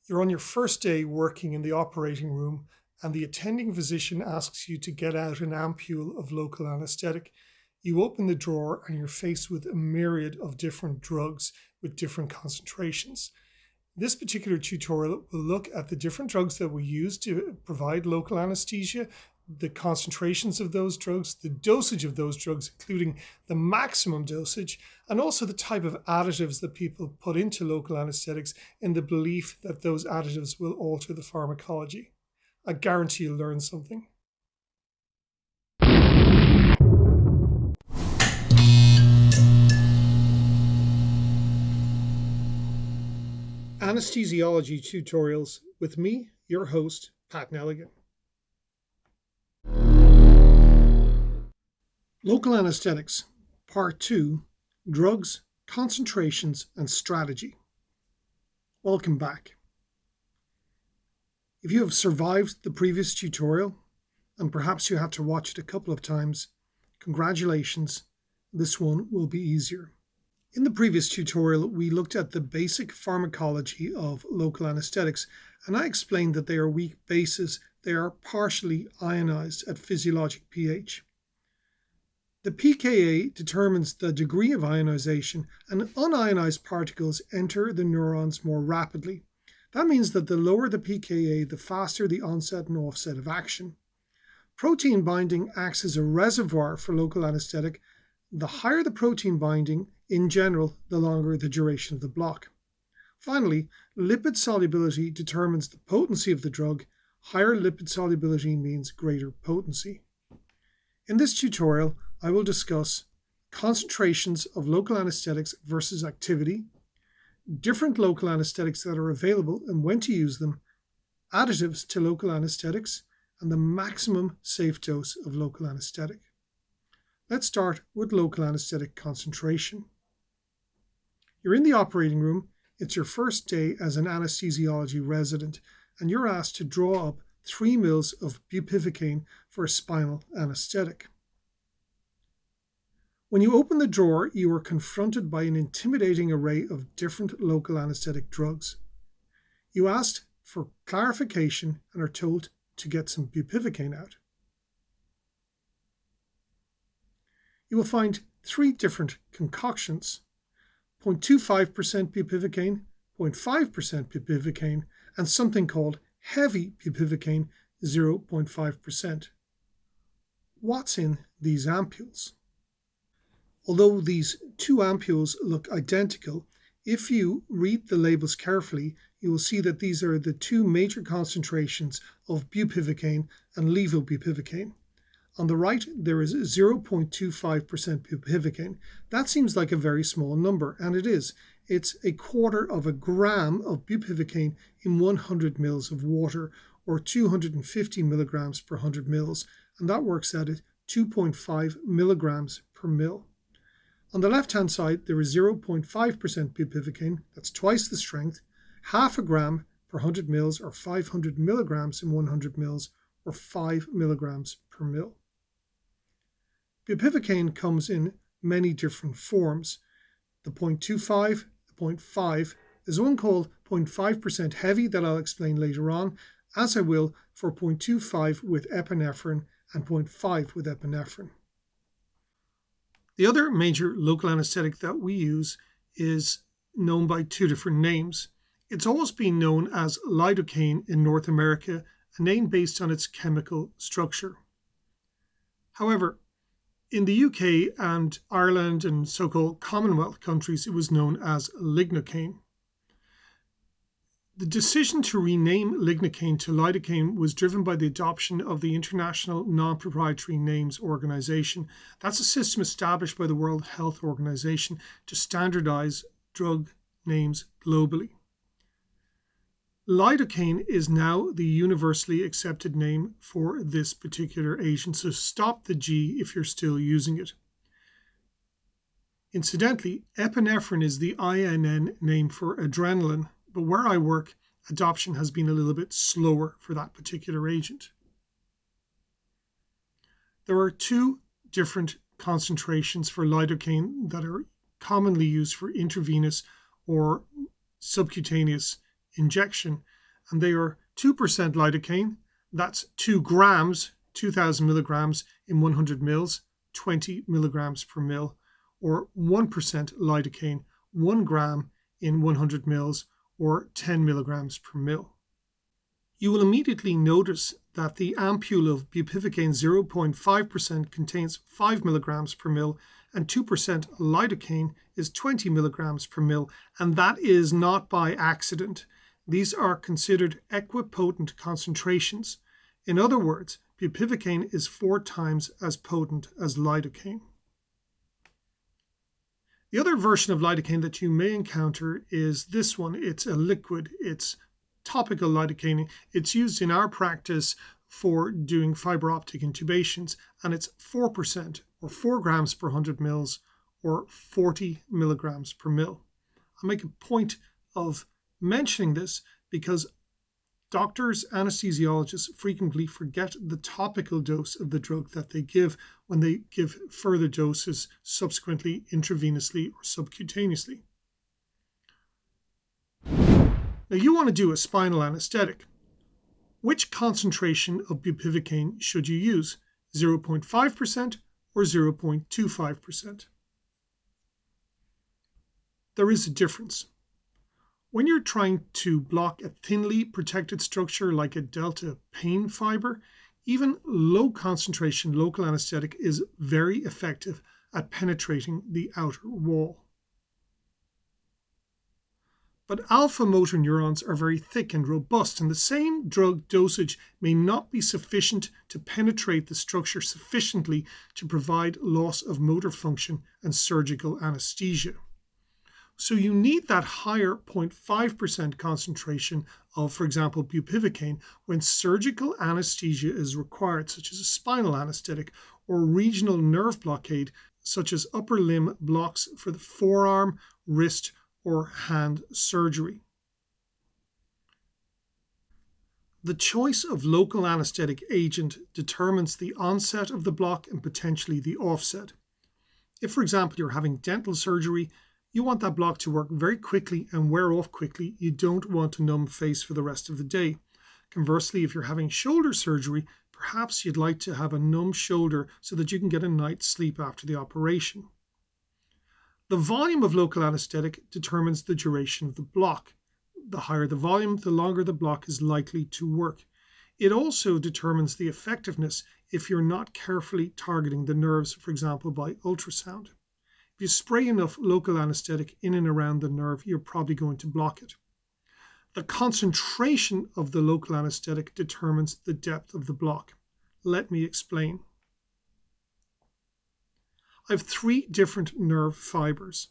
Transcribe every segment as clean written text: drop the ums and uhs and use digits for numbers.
You're on your first day working in the operating room, and the attending physician asks you to get out an ampule of local anesthetic. You open the drawer and you're faced with a myriad of different drugs with different concentrations. This particular tutorial will look at the different drugs that we use to provide local anesthesia, the concentrations of those drugs, the dosage of those drugs, including the maximum dosage, and also the type of additives that people put into local anesthetics in the belief that those additives will alter the pharmacology. I guarantee you'll learn something. Anesthesiology tutorials with me, your host, Pat Nelligan. Local Anesthetics, Part 2, Drugs, Concentrations and Strategy. Welcome back. If you have survived the previous tutorial, and perhaps you had to watch it a couple of times, congratulations, this one will be easier. In the previous tutorial, we looked at the basic pharmacology of local anesthetics, and I explained that they are weak bases. They are partially ionized at physiologic pH. The pKa determines the degree of ionization, and unionized particles enter the neurons more rapidly. That means that the lower the pKa, the faster the onset and offset of action. Protein binding acts as a reservoir for local anesthetic. The higher the protein binding, in general, the longer the duration of the block. Finally, lipid solubility determines the potency of the drug. Higher lipid solubility means greater potency. In this tutorial, I will discuss concentrations of local anesthetics versus activity, different local anesthetics that are available and when to use them, additives to local anesthetics, and the maximum safe dose of local anesthetic. Let's start with local anesthetic concentration. You're in the operating room. It's your first day as an anesthesiology resident, and you're asked to draw up 3 ml of bupivacaine for a spinal anesthetic. When you open the drawer, you are confronted by an intimidating array of different local anesthetic drugs. You asked for clarification and are told to get some bupivacaine out. You will find 3 different concoctions: 0.25% bupivacaine, 0.5% bupivacaine, and something called heavy bupivacaine, 0.5%. What's in these ampules? Although these 2 ampules look identical, if you read the labels carefully, you will see that these are the 2 major concentrations of bupivacaine and levobupivacaine. On the right, there is 0.25% bupivacaine. That seems like a very small number, and it is. It's 1/4 gram of bupivacaine in 100 ml of water, or 250 milligrams per 100 ml, and that works out at 2.5 milligrams per ml. On the left-hand side, there is 0.5% bupivacaine, that's twice the strength, 0.5 gram per 100 ml, or 500 milligrams in 100 ml, or 5 milligrams per ml. Bupivacaine comes in many different forms. The 0.25, the 0.5, there's one called 0.5% heavy that I'll explain later on, as I will for 0.25 with epinephrine and 0.5 with epinephrine. The other major local anesthetic that we use is known by 2 different names. It's always been known as lidocaine in North America, a name based on its chemical structure. However, in the UK and Ireland and so-called Commonwealth countries, it was known as lignocaine. The decision to rename lignocaine to lidocaine was driven by the adoption of the International Non-Proprietary Names Organization. That's a system established by the World Health Organization to standardize drug names globally. Lidocaine is now the universally accepted name for this particular agent, so stop the G if you're still using it. Incidentally, epinephrine is the INN name for adrenaline, but where I work, adoption has been a little bit slower for that particular agent. There are 2 different concentrations for lidocaine that are commonly used for intravenous or subcutaneous injection. and they are 2% lidocaine, that's 2 grams, 2,000 milligrams in 100 mils, 20 milligrams per mil, or 1% lidocaine, 1 gram in 100 mils, or 10 milligrams per mil. You will immediately notice that the ampule of bupivacaine 0.5% contains 5 milligrams per mil, and 2% lidocaine is 20 milligrams per mil, and that is not by accident. These are considered equipotent concentrations. In other words, bupivacaine is 4 times as potent as lidocaine. The other version of lidocaine that you may encounter is this one. It's a liquid. It's topical lidocaine. It's used in our practice for doing fiber optic intubations, and it's 4% or 4 grams per 100 mils or 40 milligrams per mil. I make a point of mentioning this because doctors, anesthesiologists frequently forget the topical dose of the drug that they give when they give further doses subsequently intravenously or subcutaneously. Now you want to do a spinal anesthetic. Which concentration of bupivacaine should you use? 0.5% or 0.25%? There is a difference. When you're trying to block a thinly protected structure like a delta pain fiber, even low concentration local anesthetic is very effective at penetrating the outer wall. But alpha motor neurons are very thick and robust, and the same drug dosage may not be sufficient to penetrate the structure sufficiently to provide loss of motor function and surgical anesthesia. So you need that higher 0.5% concentration of, for example, bupivacaine when surgical anesthesia is required, such as a spinal anesthetic or regional nerve blockade, such as upper limb blocks for the forearm, wrist, or hand surgery. The choice of local anesthetic agent determines the onset of the block and potentially the offset. If, for example, you're having dental surgery, you want that block to work very quickly and wear off quickly. You don't want a numb face for the rest of the day. Conversely, if you're having shoulder surgery, perhaps you'd like to have a numb shoulder so that you can get a night's sleep after the operation. The volume of local anesthetic determines the duration of the block. The higher the volume, the longer the block is likely to work. It also determines the effectiveness if you're not carefully targeting the nerves, for example, by ultrasound. If you spray enough local anesthetic in and around the nerve, you're probably going to block it. The concentration of the local anesthetic determines the depth of the block. Let me explain. I have 3 different nerve fibers.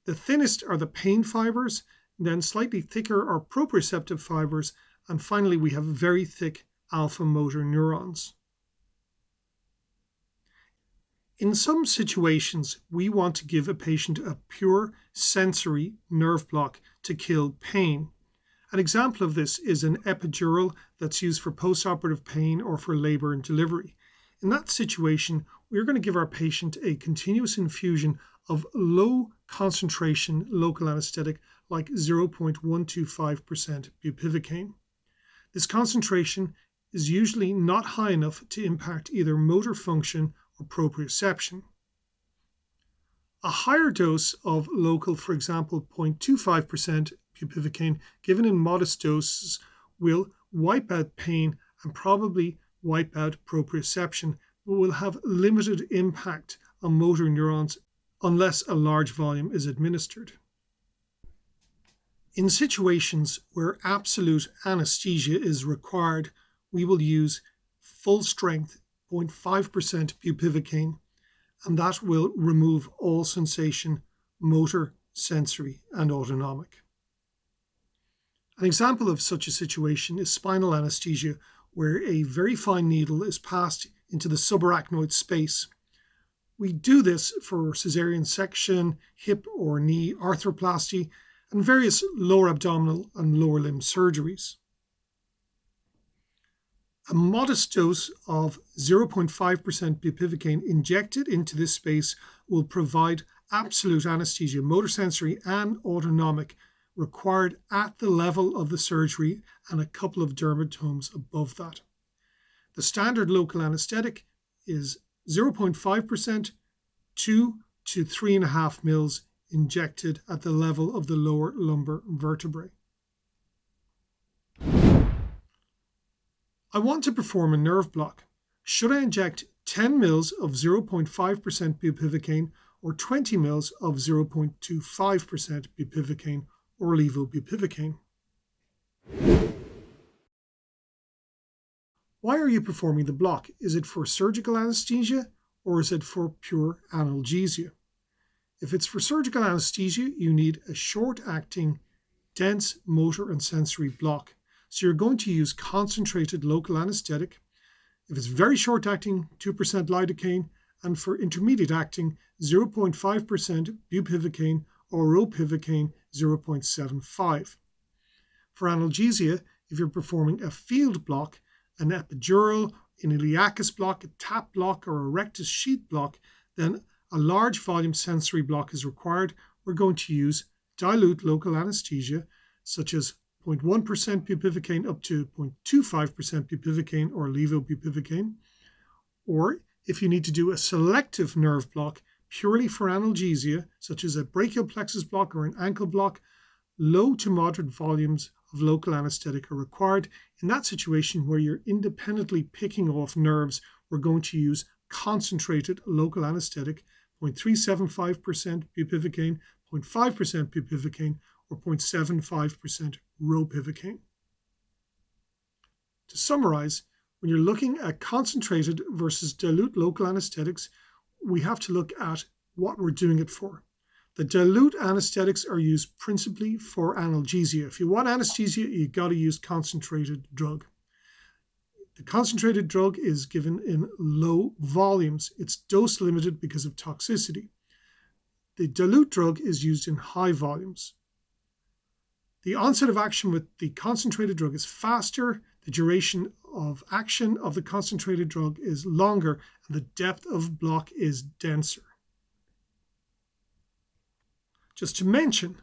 The thinnest are the pain fibers, then slightly thicker are proprioceptive fibers, and finally we have very thick alpha motor neurons. In some situations, we want to give a patient a pure sensory nerve block to kill pain. An example of this is an epidural that's used for postoperative pain or for labor and delivery. In that situation, we're going to give our patient a continuous infusion of low concentration local anesthetic like 0.125% bupivacaine. This concentration is usually not high enough to impact either motor function or proprioception. A higher dose of local, for example, 0.25% bupivacaine given in modest doses will wipe out pain and probably wipe out proprioception, but will have limited impact on motor neurons unless a large volume is administered. In situations where absolute anesthesia is required, we will use full-strength 0.5% bupivacaine, and that will remove all sensation, motor, sensory, and autonomic. An example of such a situation is spinal anesthesia, where a very fine needle is passed into the subarachnoid space. We do this for cesarean section, hip or knee arthroplasty, and various lower abdominal and lower limb surgeries. A modest dose of 0.5% bupivacaine injected into this space will provide absolute anesthesia, motor sensory and autonomic, required at the level of the surgery and a couple of dermatomes above that. The standard local anesthetic is 0.5%, 2 to 3.5 mils injected at the level of the lower lumbar vertebrae. I want to perform a nerve block. Should I inject 10 mils of 0.5% bupivacaine or 20 mils of 0.25% bupivacaine or levobupivacaine? Why are you performing the block? Is it for surgical anesthesia or is it for pure analgesia? If it's for surgical anesthesia, you need a short-acting, dense motor and sensory block. So you're going to use concentrated local anesthetic. If it's very short-acting, 2% lidocaine, and for intermediate-acting, 0.5% bupivacaine or ropivacaine, 0.75. For analgesia, if you're performing a field block, an epidural, an iliacus block, a tap block, or a rectus sheath block, then a large volume sensory block is required. We're going to use dilute local anesthesia, such as 0.1% bupivacaine up to 0.25% bupivacaine or levobupivacaine. Or if you need to do a selective nerve block purely for analgesia, such as a brachial plexus block or an ankle block, low to moderate volumes of local anesthetic are required. In that situation where you're independently picking off nerves, we're going to use concentrated local anesthetic, 0.375% bupivacaine, 0.5% bupivacaine, or 0.75% ropivacaine. To summarize, when you're looking at concentrated versus dilute local anesthetics, we have to look at what we're doing it for. The dilute anesthetics are used principally for analgesia. If you want anesthesia, you've got to use concentrated drug. The concentrated drug is given in low volumes. It's dose limited because of toxicity. The dilute drug is used in high volumes. The onset of action with the concentrated drug is faster, the duration of action of the concentrated drug is longer, and the depth of block is denser. Just to mention,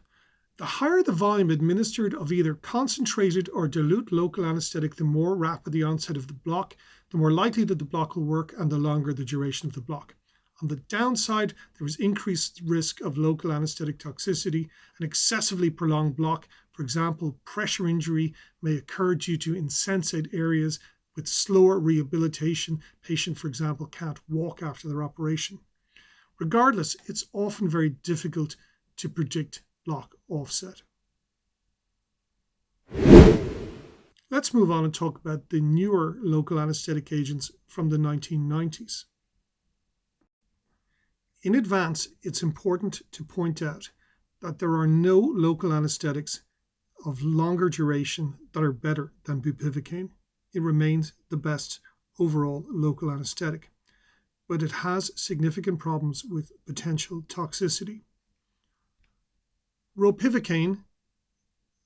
the higher the volume administered of either concentrated or dilute local anesthetic, the more rapid the onset of the block, the more likely that the block will work, and the longer the duration of the block. On the downside, there is increased risk of local anesthetic toxicity. An excessively prolonged block, for example, pressure injury, may occur due to insensate areas with slower rehabilitation. Patient, for example, can't walk after their operation. Regardless, it's often very difficult to predict block offset. Let's move on and talk about the newer local anesthetic agents from the 1990s. In advance, it's important to point out that there are no local anesthetics of longer duration that are better than bupivacaine. It remains the best overall local anesthetic, but it has significant problems with potential toxicity. Ropivacaine,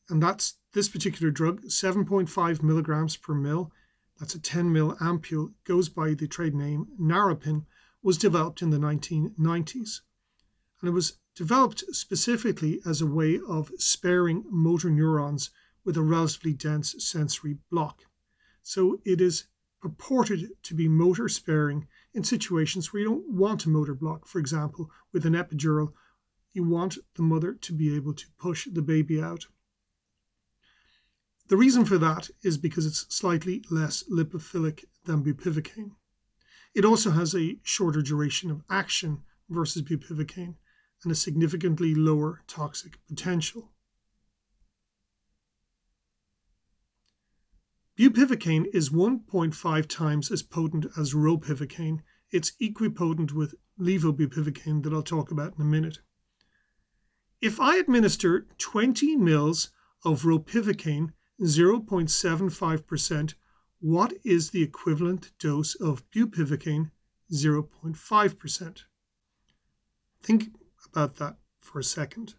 and that's this particular drug, 7.5 milligrams per mil, that's a 10 mil ampule, goes by the trade name Narapin, was developed in the 1990s. And it was developed specifically as a way of sparing motor neurons with a relatively dense sensory block. So it is purported to be motor sparing in situations where you don't want a motor block. For example, with an epidural, you want the mother to be able to push the baby out. The reason for that is because it's slightly less lipophilic than bupivacaine. It also has a shorter duration of action versus bupivacaine and a significantly lower toxic potential. Bupivacaine is 1.5 times as potent as ropivacaine. It's equipotent with levobupivacaine that I'll talk about in a minute. If I administer 20 mils of ropivacaine, 0.75%, what is the equivalent dose of bupivacaine, 0.5%? Think about that for a second.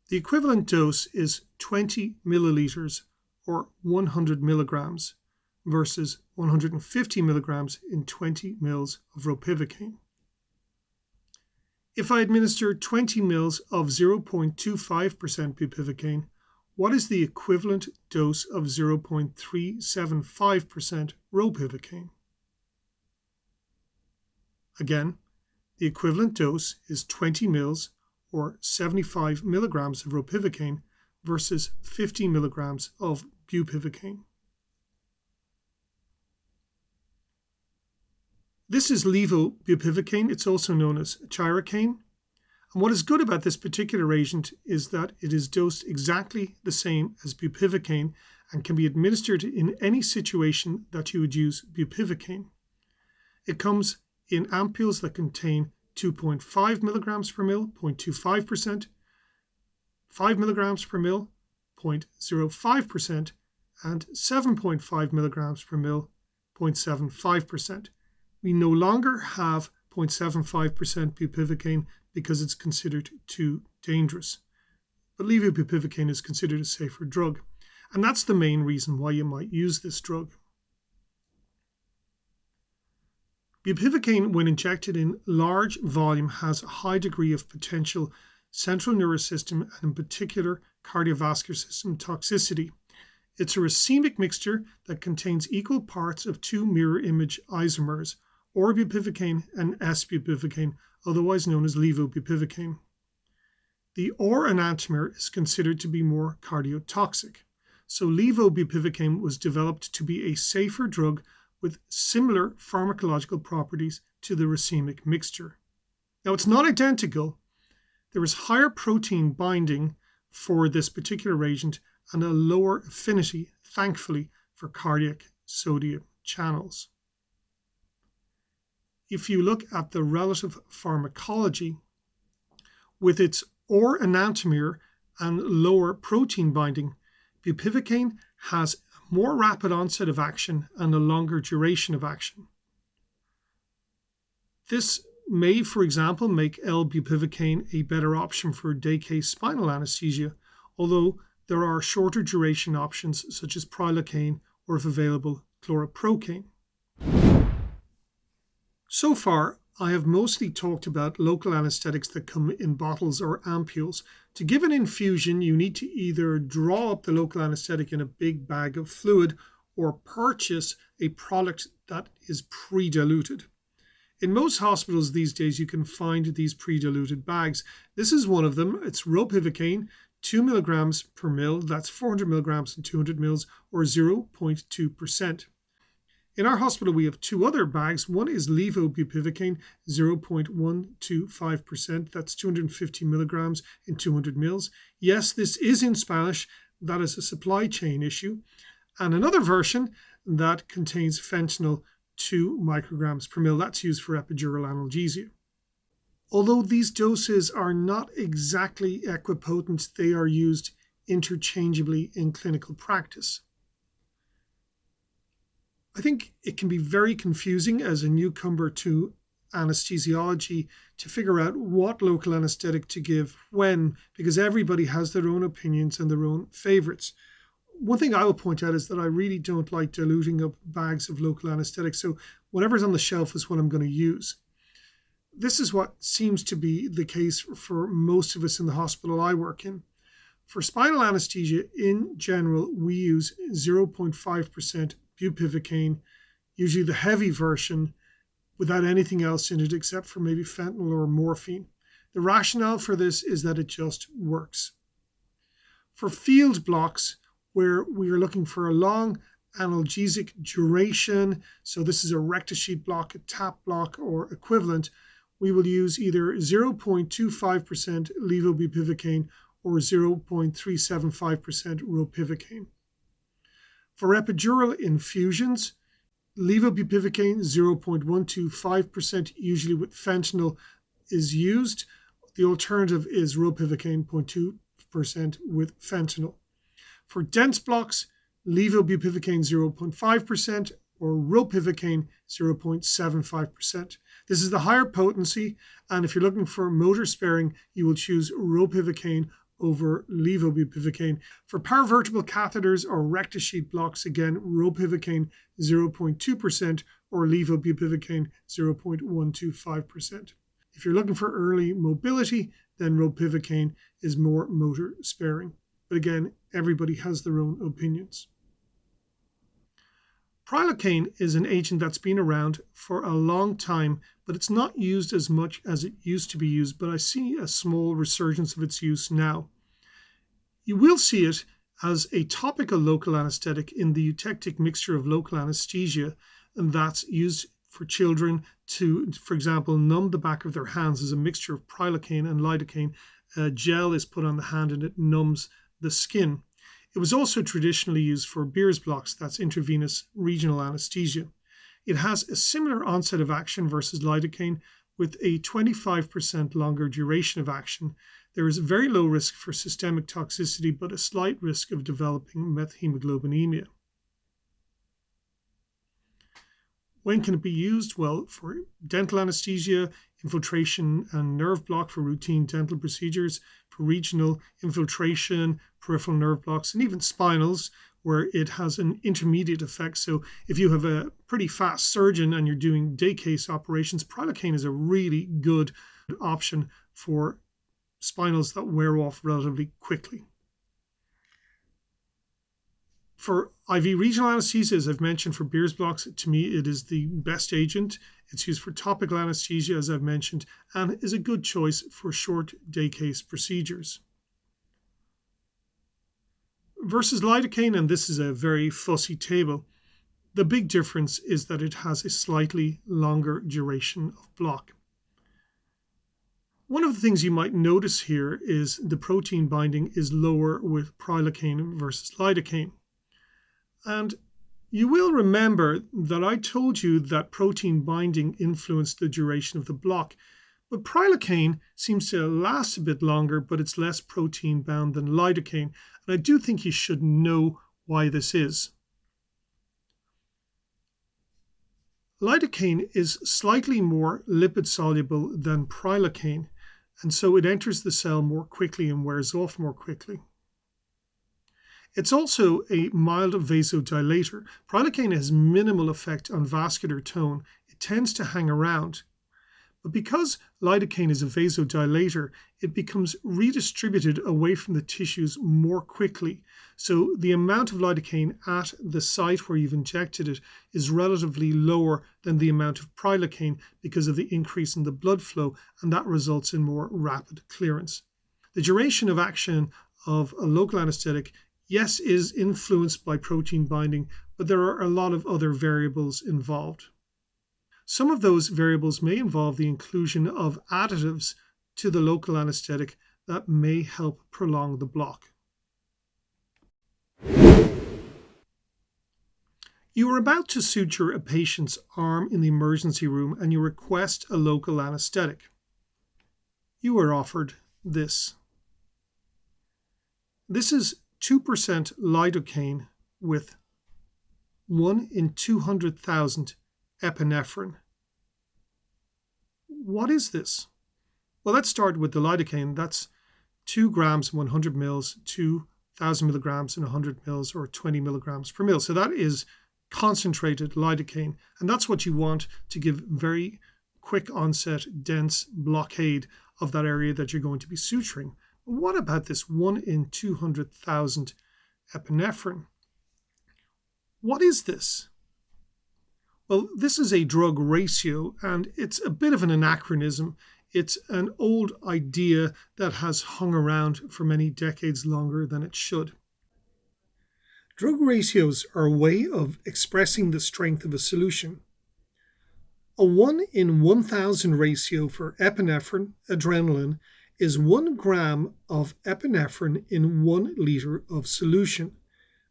The equivalent dose is 20 milliliters or 100 milligrams versus 150 milligrams in 20 mils of ropivacaine. If I administer 20 mL of 0.25% bupivacaine, what is the equivalent dose of 0.375% ropivacaine? Again, the equivalent dose is 20 mL or 75 milligrams of ropivacaine versus 50 milligrams of bupivacaine. This is Levobupivacaine. It's also known as Prilocaine. And what is good about this particular agent is that it is dosed exactly the same as bupivacaine and can be administered in any situation that you would use bupivacaine. It comes in ampules that contain 2.5 milligrams per ml, 0.25%, 5 milligrams per ml, 0.05%, and 7.5 milligrams per ml, 0.75%. We no longer have 0.75% bupivacaine because it's considered too dangerous. But levobupivacaine is considered a safer drug, and that's the main reason why you might use this drug. Bupivacaine, when injected in large volume, has a high degree of potential central nervous system and in particular cardiovascular system toxicity. It's a racemic mixture that contains equal parts of two mirror image isomers, or-bupivacaine and s-bupivacaine, otherwise known as levobupivacaine. The or enantiomer is considered to be more cardiotoxic, so levobupivacaine was developed to be a safer drug with similar pharmacological properties to the racemic mixture. Now, it's not identical. There is higher protein binding for this particular agent and a lower affinity, thankfully, for cardiac sodium channels. If you look at the relative pharmacology, with its or enantiomer and lower protein binding, bupivacaine has a more rapid onset of action and a longer duration of action. This may, for example, make l-bupivacaine a better option for day-case spinal anesthesia, although there are shorter duration options such as Prilocaine or, if available, chloroprocaine. So far, I have mostly talked about local anesthetics that come in bottles or ampules. To give an infusion, you need to either draw up the local anesthetic in a big bag of fluid or purchase a product that is pre-diluted. In most hospitals these days, you can find these pre-diluted bags. This is one of them. It's Ropivacaine, 2 milligrams per mil. That's 400 milligrams and 200 mils, or 0.2%. In our hospital, we have two other bags. One is Levobupivacaine, 0.125%. That's 250 milligrams in 200 mils. Yes, this is in Spanish. That is a supply chain issue. And another version that contains fentanyl, 2 micrograms per mil. That's used for epidural analgesia. Although these doses are not exactly equipotent, they are used interchangeably in clinical practice. I think it can be very confusing as a newcomer to anesthesiology to figure out what local anesthetic to give when, because everybody has their own opinions and their own favorites. One thing I will point out is that I really don't like diluting up bags of local anesthetic, so whatever's on the shelf is what I'm going to use. This is what seems to be the case for most of us in the hospital I work in. For spinal anesthesia, in general, we use 0.5% bupivacaine, usually the heavy version, without anything else in it except for maybe fentanyl or morphine. The rationale for this is that it just works. For field blocks, where we are looking for a long analgesic duration, so this is a rectasheet block, a tap block, or equivalent, we will use either 0.25% levobupivacaine or 0.375% ropivacaine. For epidural infusions, levobupivacaine 0.125%, usually with fentanyl, is used. The alternative is ropivacaine 0.2% with fentanyl. For dense blocks, levobupivacaine 0.5% or ropivacaine 0.75%. This is the higher potency, and if you're looking for motor sparing, you will choose ropivacaine over levobupivacaine. For paravertebral catheters or rectasheet blocks, again, ropivacaine 0.2% or levobupivacaine 0.125%. If you're looking for early mobility, then Ropivacaine is more motor sparing. But again, everybody has their own opinions. Prilocaine is an agent that's been around for a long time, but it's not used as much as it used to be used, but I see a small resurgence of its use now. You will see it as a topical local anesthetic in the eutectic mixture of local anesthesia, and that's used for children to, for example, numb the back of their hands as a mixture of Prilocaine and lidocaine. A gel is put on the hand and it numbs the skin. It was also traditionally used for Beer's blocks, that's intravenous regional anesthesia. It has a similar onset of action versus lidocaine with a 25% longer duration of action. There is very low risk for systemic toxicity, but a slight risk of developing methemoglobinemia. When can it be used? Well, for dental anesthesia, infiltration and nerve block for routine dental procedures, for regional infiltration, peripheral nerve blocks, and even spinals, where it has an intermediate effect. So if you have a pretty fast surgeon and you're doing day case operations, Prilocaine is a really good option for spinals that wear off relatively quickly. For IV regional anesthesia, as I've mentioned, for Beer's blocks, to me it is the best agent. It's used for topical anesthesia, as I've mentioned, and is a good choice for short day case procedures. Versus lidocaine, and this is a very fussy table, the big difference is that it has a slightly longer duration of block. One of the things you might notice here is the protein binding is lower with Prilocaine versus lidocaine. And you will remember that I told you that protein binding influenced the duration of the block, but Prilocaine seems to last a bit longer, but it's less protein bound than lidocaine, and I do think you should know why this is. Lidocaine is slightly more lipid soluble than Prilocaine, and so it enters the cell more quickly and wears off more quickly. It's also a mild vasodilator. Prilocaine has minimal effect on vascular tone. It tends to hang around. But because lidocaine is a vasodilator, it becomes redistributed away from the tissues more quickly. So the amount of lidocaine at the site where you've injected it is relatively lower than the amount of Prilocaine because of the increase in the blood flow, and that results in more rapid clearance. The duration of action of a local anesthetic, yes, is influenced by protein binding, but there are a lot of other variables involved. Some of those variables may involve the inclusion of additives to the local anesthetic that may help prolong the block. You are about to suture a patient's arm in the emergency room and you request a local anesthetic. You are offered this. This is 2% lidocaine with 1 in 200,000 epinephrine. What is this? Well, let's start with the lidocaine. That's 2 grams 100 mils, 2,000 milligrams in 100 mils, or 20 milligrams per mil. So that is concentrated lidocaine, and that's what you want to give very quick onset, dense blockade of that area that you're going to be suturing. But what about this 1 in 200,000 epinephrine? What is this? Well, this is a drug ratio, and it's a bit of an anachronism. It's an old idea that has hung around for many decades longer than it should. Drug ratios are a way of expressing the strength of a solution. A 1 in 1,000 ratio for epinephrine, adrenaline, is 1 gram of epinephrine in 1 liter of solution,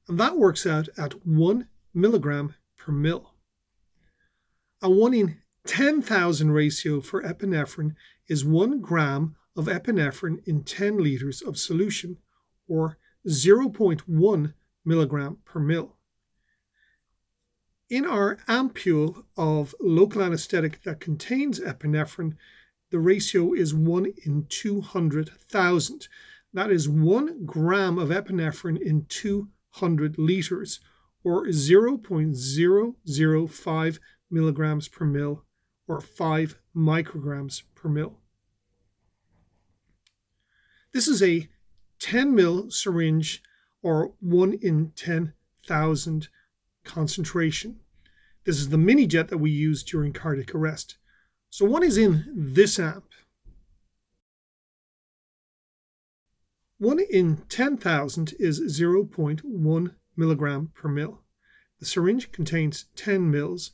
and that works out at 1 milligram per mil. A 1 in 10,000 ratio for epinephrine is 1 gram of epinephrine in 10 liters of solution, or 0.1 milligram per mil. In our ampule of local anesthetic that contains epinephrine, the ratio is 1 in 200,000. That is 1 gram of epinephrine in 200 liters, or 0.005 milligrams per mil, or 5 micrograms per mil. This is a 10 ml syringe or 1 in 10,000 concentration. This is the mini jet that we use during cardiac arrest. So what is in this amp? 1 in 10,000 is 0.1 milligram per mil. The syringe contains 10 mils.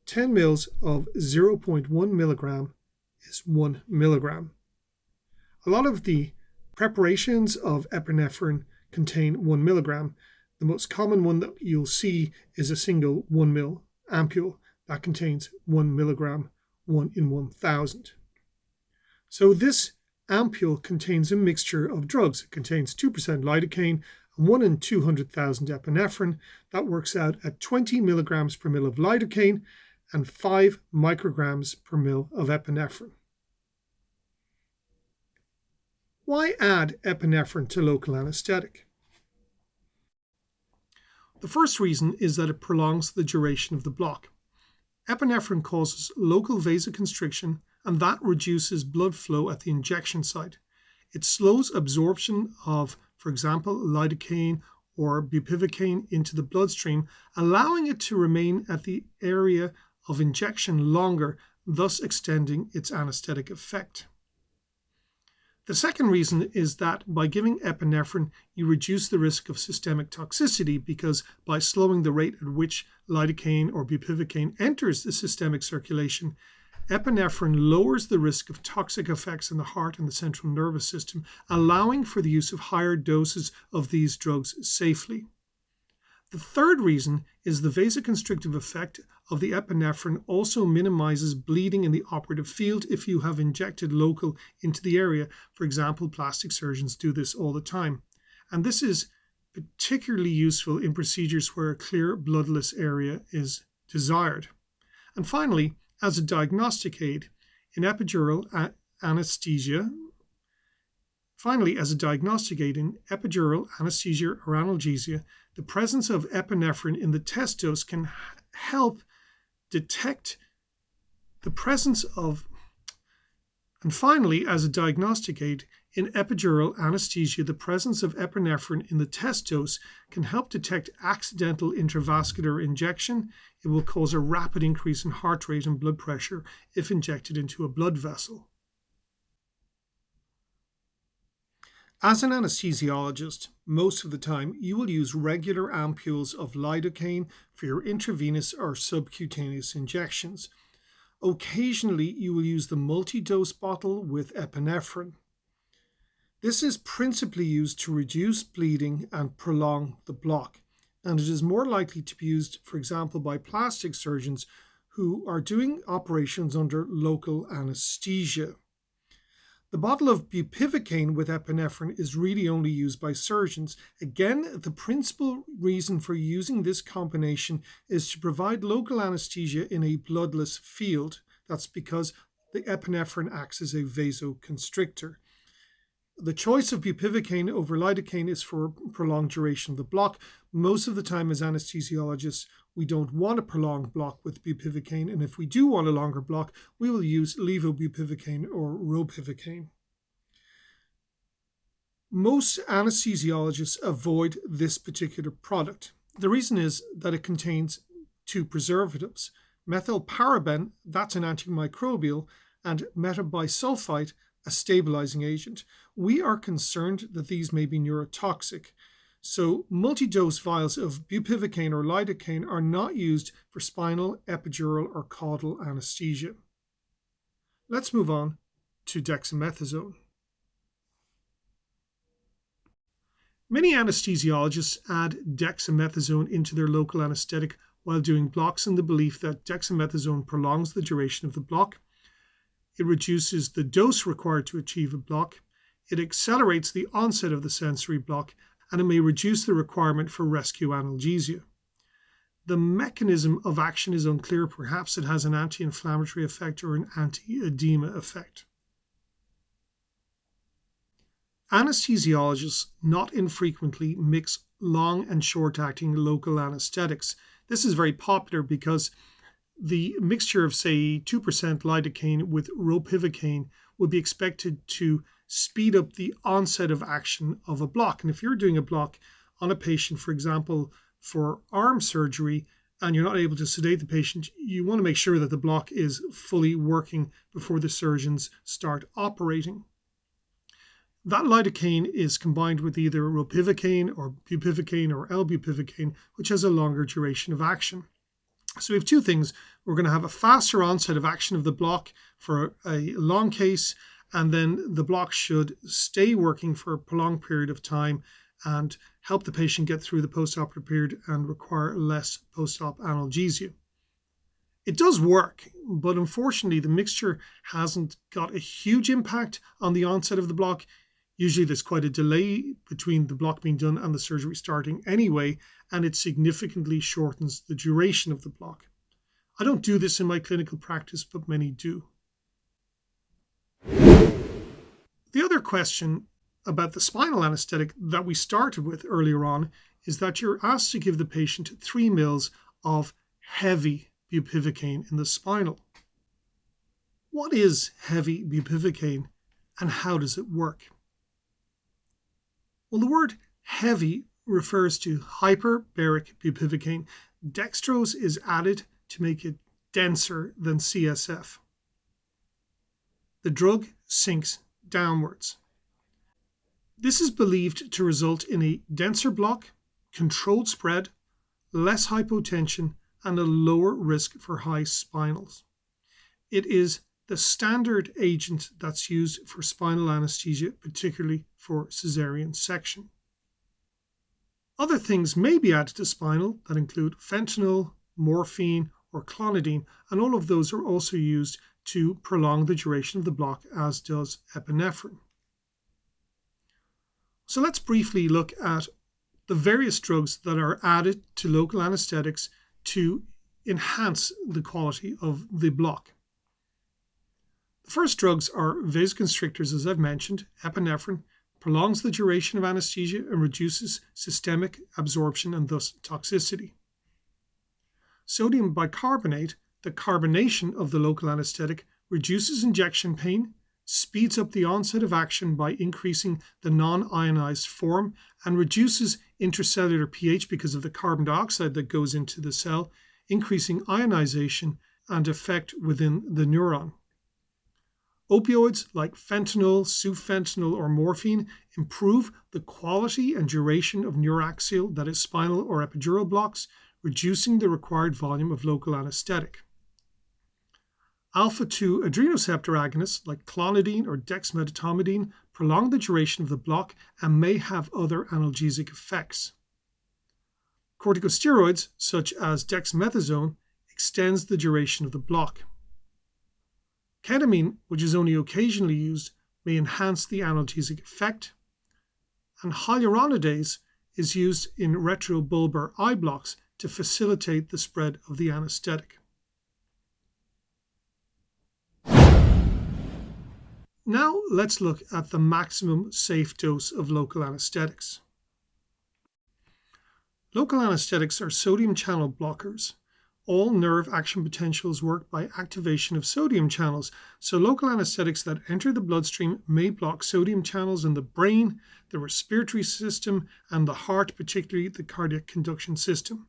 10 mils of 0.1 milligram is 1 milligram. A lot of the preparations of epinephrine contain 1 milligram. The most common one that you'll see is a single 1 ml ampule that contains 1 milligram, 1 in 1,000. So this ampule contains a mixture of drugs. It contains 2% lidocaine and 1 in 200,000 epinephrine. That works out at 20 milligrams per mil of lidocaine and 5 micrograms per mil of epinephrine. Why add epinephrine to local anesthetic? The first reason is that it prolongs the duration of the block. Epinephrine causes local vasoconstriction, and that reduces blood flow at the injection site. It slows absorption of, for example, lidocaine or bupivacaine into the bloodstream, allowing it to remain at the area of injection longer, thus extending its anesthetic effect. The second reason is that by giving epinephrine, you reduce the risk of systemic toxicity because by slowing the rate at which lidocaine or bupivacaine enters the systemic circulation, epinephrine lowers the risk of toxic effects in the heart and the central nervous system, allowing for the use of higher doses of these drugs safely. The third reason is the vasoconstrictive effect of the epinephrine also minimizes bleeding in the operative field if you have injected local into the area. For example, plastic surgeons do this all the time. And this is particularly useful in procedures where a clear bloodless area is desired. And finally, as a diagnostic aid, in epidural anesthesia or analgesia, the presence of epinephrine in the test dose can help detect the presence of, and finally, as a diagnostic aid, in epidural anesthesia, the presence of epinephrine in the test dose can help detect accidental intravascular injection. It will cause a rapid increase in heart rate and blood pressure if injected into a blood vessel. As an anesthesiologist, most of the time you will use regular ampules of lidocaine for your intravenous or subcutaneous injections. Occasionally, you will use the multi-dose bottle with epinephrine. This is principally used to reduce bleeding and prolong the block, and it is more likely to be used, for example, by plastic surgeons who are doing operations under local anesthesia. The bottle of bupivacaine with epinephrine is really only used by surgeons. Again, the principal reason for using this combination is to provide local anesthesia in a bloodless field. That's because the epinephrine acts as a vasoconstrictor. The choice of bupivacaine over lidocaine is for prolonged duration of the block. Most of the time as anesthesiologists, we don't want a prolonged block with bupivacaine, and if we do want a longer block, we will use Levobupivacaine or Ropivacaine. Most anesthesiologists avoid this particular product. The reason is that it contains 2 preservatives. Methylparaben, that's an antimicrobial, and metabisulfite, a stabilizing agent. We are concerned that these may be neurotoxic. So multi-dose vials of bupivacaine or lidocaine are not used for spinal, epidural, or caudal anesthesia. Let's move on to dexamethasone. Many anesthesiologists add dexamethasone into their local anesthetic while doing blocks in the belief that dexamethasone prolongs the duration of the block. It reduces the dose required to achieve a block. It accelerates the onset of the sensory block, and it may reduce the requirement for rescue analgesia. The mechanism of action is unclear. Perhaps it has an anti-inflammatory effect or an anti-edema effect. Anesthesiologists not infrequently mix long and short-acting local anesthetics. This is very popular because the mixture of, say, 2% lidocaine with ropivacaine would be expected to speed up the onset of action of a block. And if you're doing a block on a patient, for example, for arm surgery, and you're not able to sedate the patient, you want to make sure that the block is fully working before the surgeons start operating. That lidocaine is combined with either ropivacaine or bupivacaine or l-bupivacaine, which has a longer duration of action. So we have two things. We're going to have a faster onset of action of the block for a long case, and then the block should stay working for a prolonged period of time and help the patient get through the post-operative period and require less post-op analgesia. It does work, but unfortunately the mixture hasn't got a huge impact on the onset of the block. Usually there's quite a delay between the block being done and the surgery starting anyway, and it significantly shortens the duration of the block. I don't do this in my clinical practice, but many do. The other question about the spinal anesthetic that we started with earlier on is that you're asked to give the patient 3 mL of heavy bupivacaine in the spinal. What is heavy bupivacaine and how does it work? Well, the word heavy refers to hyperbaric bupivacaine. Dextrose is added to make it denser than CSF. The drug sinks downwards. This is believed to result in a denser block, controlled spread, less hypotension, and a lower risk for high spinals. It is the standard agent that's used for spinal anesthesia, particularly for cesarean section. Other things may be added to spinal that include fentanyl, morphine, or clonidine, and all of those are also used to prolong the duration of the block, as does epinephrine. So let's briefly look at the various drugs that are added to local anesthetics to enhance the quality of the block. The first drugs are vasoconstrictors, as I've mentioned. Epinephrine prolongs the duration of anesthesia and reduces systemic absorption and thus toxicity. Sodium bicarbonate, the carbonation of the local anesthetic, reduces injection pain, speeds up the onset of action by increasing the non-ionized form, and reduces intracellular pH because of the carbon dioxide that goes into the cell, increasing ionization and effect within the neuron. Opioids like fentanyl, sufentanil, or morphine improve the quality and duration of neuraxial, that is spinal or epidural blocks, reducing the required volume of local anesthetic. Alpha-2 adrenoceptor agonists like clonidine or dexamethasone prolong the duration of the block and may have other analgesic effects. Corticosteroids such as dexamethasone extends the duration of the block. Ketamine, which is only occasionally used, may enhance the analgesic effect. And hyaluronidase is used in retrobulbar eye blocks to facilitate the spread of the anesthetic. Now let's look at the maximum safe dose of local anesthetics. Local anesthetics are sodium channel blockers. All nerve action potentials work by activation of sodium channels, so local anesthetics that enter the bloodstream may block sodium channels in the brain, the respiratory system, and the heart, particularly the cardiac conduction system.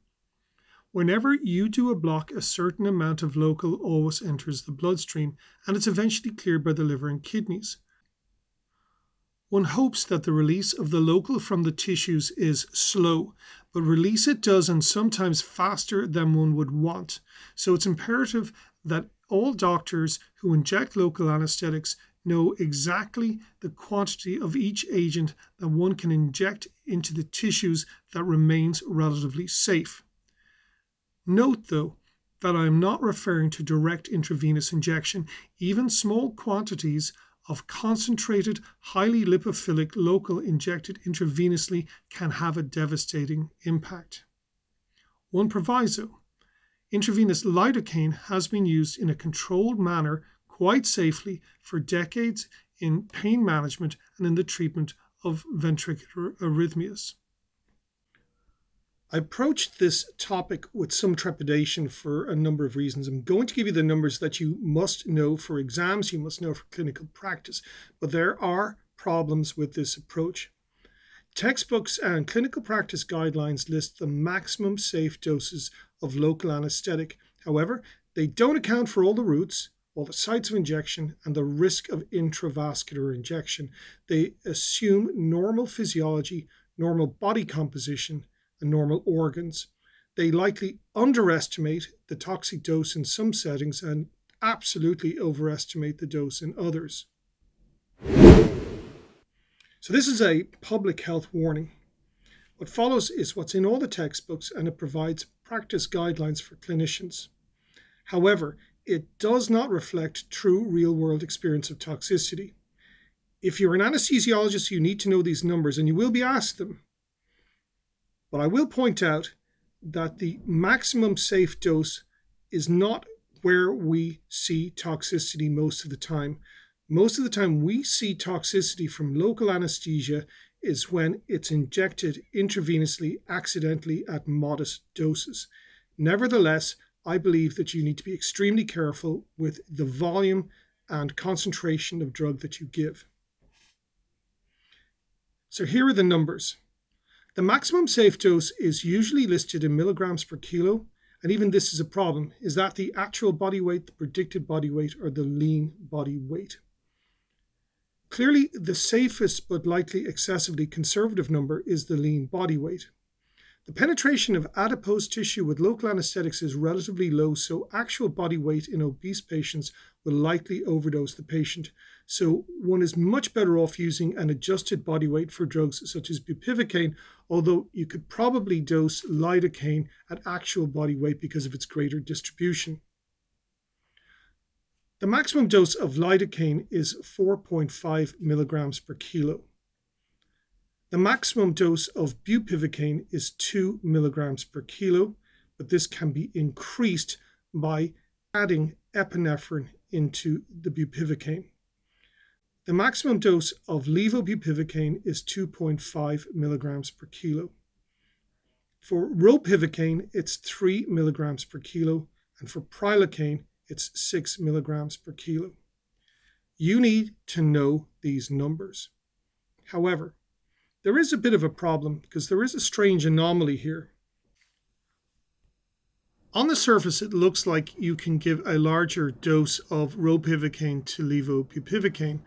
Whenever you do a block, a certain amount of local always enters the bloodstream, and it's eventually cleared by the liver and kidneys. One hopes that the release of the local from the tissues is slow, but release it does, and sometimes faster than one would want. So it's imperative that all doctors who inject local anesthetics know exactly the quantity of each agent that one can inject into the tissues that remains relatively safe. Note, though, that I am not referring to direct intravenous injection. Even small quantities of concentrated, highly lipophilic local injected intravenously can have a devastating impact. One proviso: intravenous lidocaine has been used in a controlled manner quite safely for decades in pain management and in the treatment of ventricular arrhythmias. I approached this topic with some trepidation for a number of reasons. I'm going to give you the numbers that you must know for exams, you must know for clinical practice, but there are problems with this approach. Textbooks and clinical practice guidelines list the maximum safe doses of local anesthetic. However, they don't account for all the routes, all the sites of injection, and the risk of intravascular injection. They assume normal physiology, normal body composition, and normal organs. They likely underestimate the toxic dose in some settings and absolutely overestimate the dose in others. So this is a public health warning. What follows is what's in all the textbooks, and it provides practice guidelines for clinicians. However, it does not reflect true real-world experience of toxicity. If you're an anesthesiologist, you need to know these numbers, and you will be asked them. But I will point out that the maximum safe dose is not where we see toxicity most of the time. Most of the time we see toxicity from local anesthesia is when it's injected intravenously accidentally at modest doses. Nevertheless, I believe that you need to be extremely careful with the volume and concentration of drug that you give. So here are the numbers. The maximum safe dose is usually listed in milligrams per kilo, and even this is a problem. Is that the actual body weight, the predicted body weight, or the lean body weight? Clearly, the safest but likely excessively conservative number is the lean body weight. The penetration of adipose tissue with local anesthetics is relatively low, so actual body weight in obese patients will likely overdose the patient. So one is much better off using an adjusted body weight for drugs such as bupivacaine, although you could probably dose lidocaine at actual body weight because of its greater distribution. The maximum dose of lidocaine is 4.5 milligrams per kilo. The maximum dose of bupivacaine is 2 milligrams per kilo, but this can be increased by adding epinephrine into the bupivacaine. The maximum dose of levobupivacaine is 2.5 milligrams per kilo. For ropivacaine, it's 3 milligrams per kilo, and for prilocaine, it's 6 milligrams per kilo. You need to know these numbers. However, there is a bit of a problem because there is a strange anomaly here. On the surface, it looks like you can give a larger dose of ropivacaine to levobupivacaine,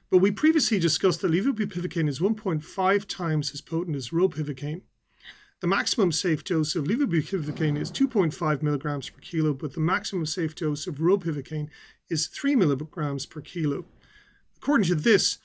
but we previously discussed that levobupivacaine is 1.5 times as potent as ropivacaine. The maximum safe dose of levobupivacaine is 2.5 milligrams per kilo, but the maximum safe dose of ropivacaine is 3 milligrams per kilo. According to this,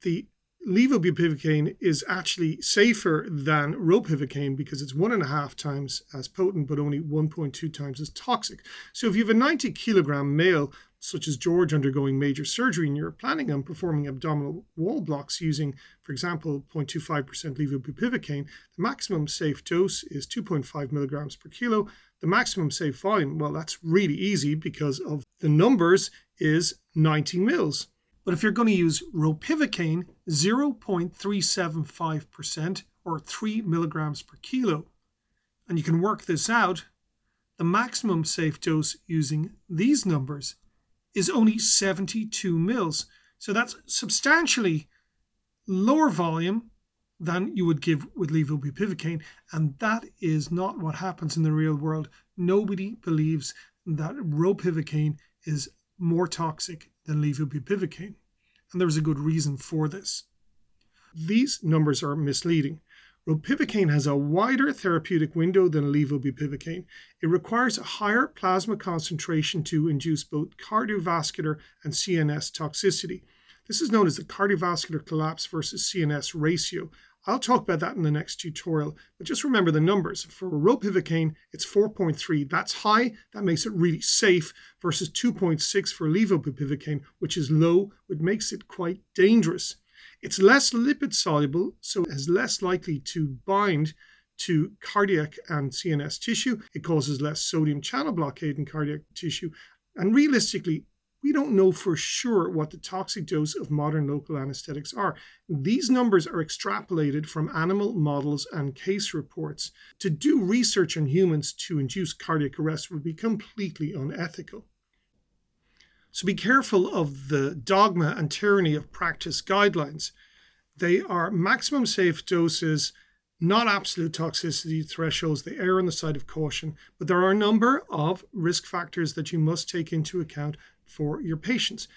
the levobupivacaine is actually safer than ropivacaine because it's 1.5 times as potent, but only 1.2 times as toxic. So if you have a 90 kilogram male, such as George, undergoing major surgery, and you're planning on performing abdominal wall blocks using, for example, 0.25% levobupivacaine, the maximum safe dose is 2.5 milligrams per kilo. The maximum safe volume, well, that's really easy because of the numbers, is 90 mils. But if you're going to use ropivacaine, 0.375% or 3 milligrams per kilo, and you can work this out, the maximum safe dose using these numbers is only 72 mils. So that's substantially lower volume than you would give with levobupivacaine, and that is not what happens in the real world. Nobody believes that ropivacaine is more toxic than levobupivacaine, and there's a good reason for this. These numbers are misleading. Ropivacaine has a wider therapeutic window than levobupivacaine. It requires a higher plasma concentration to induce both cardiovascular and CNS toxicity. This is known as the cardiovascular collapse versus CNS ratio. I'll talk about that in the next tutorial, but just remember the numbers. For ropivacaine, it's 4.3. That's high. That makes it really safe, versus 2.6 for levobupivacaine, which is low, which makes it quite dangerous. It's less lipid soluble, so it is less likely to bind to cardiac and CNS tissue. It causes less sodium channel blockade in cardiac tissue. And realistically, we don't know for sure what the toxic dose of modern local anesthetics are. These numbers are extrapolated from animal models and case reports. To do research on humans to induce cardiac arrest would be completely unethical. So be careful of the dogma and tyranny of practice guidelines. They are maximum safe doses, not absolute toxicity thresholds. They err on the side of caution, but there are a number of risk factors that you must take into account for your patients.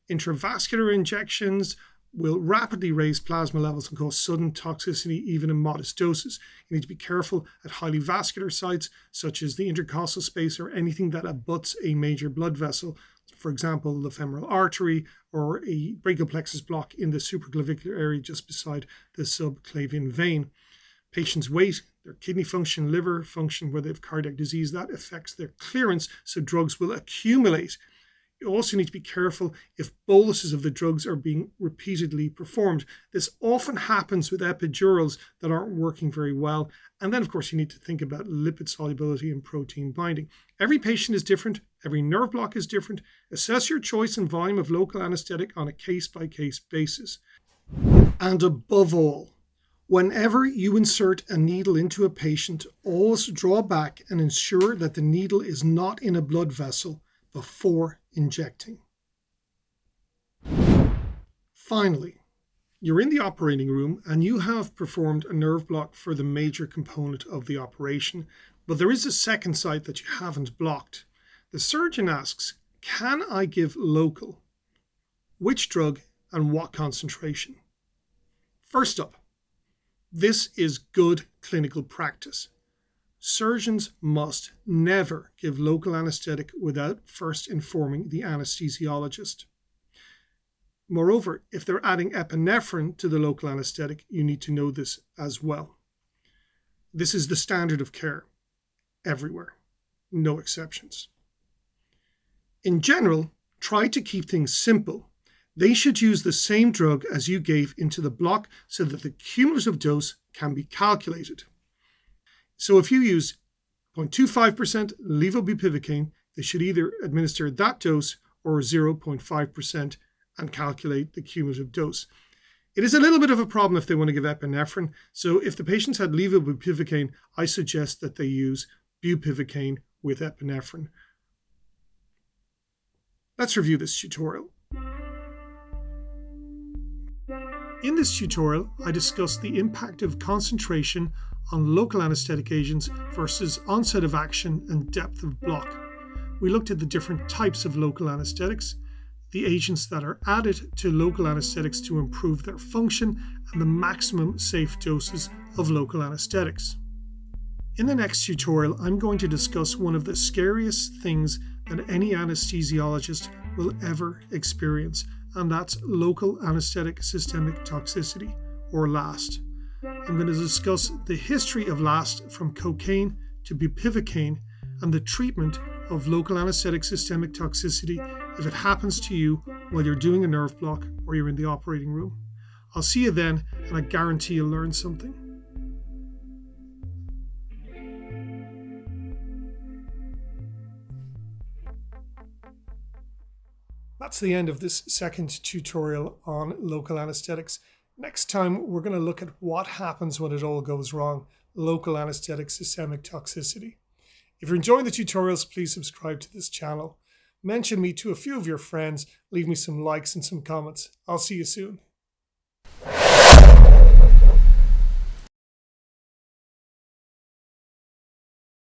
Intravascular injections will rapidly raise plasma levels and cause sudden toxicity even in modest doses. You need to be careful at highly vascular sites such as the intercostal space or anything that abuts a major blood vessel, for example, the femoral artery or a brachial plexus block in the supraclavicular area just beside the subclavian vein. Patients' weight, their kidney function, liver function, where they have cardiac disease, that affects their clearance, so drugs will accumulate. You also need to be careful if boluses of the drugs are being repeatedly performed. This often happens with epidurals that aren't working very well. And then, of course, you need to think about lipid solubility and protein binding. Every patient is different. Every nerve block is different. Assess your choice and volume of local anesthetic on a case-by-case basis. And above all, whenever you insert a needle into a patient, always draw back and ensure that the needle is not in a blood vessel before injecting. Finally, you're in the operating room and you have performed a nerve block for the major component of the operation, but there is a second site that you haven't blocked. The surgeon asks, can I give local? Which drug and what concentration? First up, this is good clinical practice. Surgeons must never give local anesthetic without first informing the anesthesiologist. Moreover, if they're adding epinephrine to the local anesthetic, you need to know this as well. This is the standard of care everywhere, no exceptions. In general, try to keep things simple. They should use the same drug as you gave into the block so that the cumulative dose can be calculated. So if you use 0.25% Levobupivacaine, they should either administer that dose or 0.5% and calculate the cumulative dose. It is a little bit of a problem if they want to give epinephrine. So if the patients had Levobupivacaine, I suggest that they use bupivacaine with epinephrine. Let's review this tutorial. In this tutorial, I discussed the impact of concentration on local anesthetic agents versus onset of action and depth of block. We looked at the different types of local anesthetics, the agents that are added to local anesthetics to improve their function, and the maximum safe doses of local anesthetics. In the next tutorial, I'm going to discuss one of the scariest things that any anesthesiologist will ever experience, and that's local anesthetic systemic toxicity, or LAST. I'm going to discuss the history of LAST from cocaine to bupivacaine and the treatment of local anesthetic systemic toxicity if it happens to you while you're doing a nerve block or you're in the operating room. I'll see you then, and I guarantee you'll learn something. That's the end of this second tutorial on local anesthetics. Next time, we're going to look at what happens when it all goes wrong, local anesthetic systemic toxicity. If you're enjoying the tutorials, please subscribe to this channel. Mention me to a few of your friends, leave me some likes and some comments. I'll see you soon.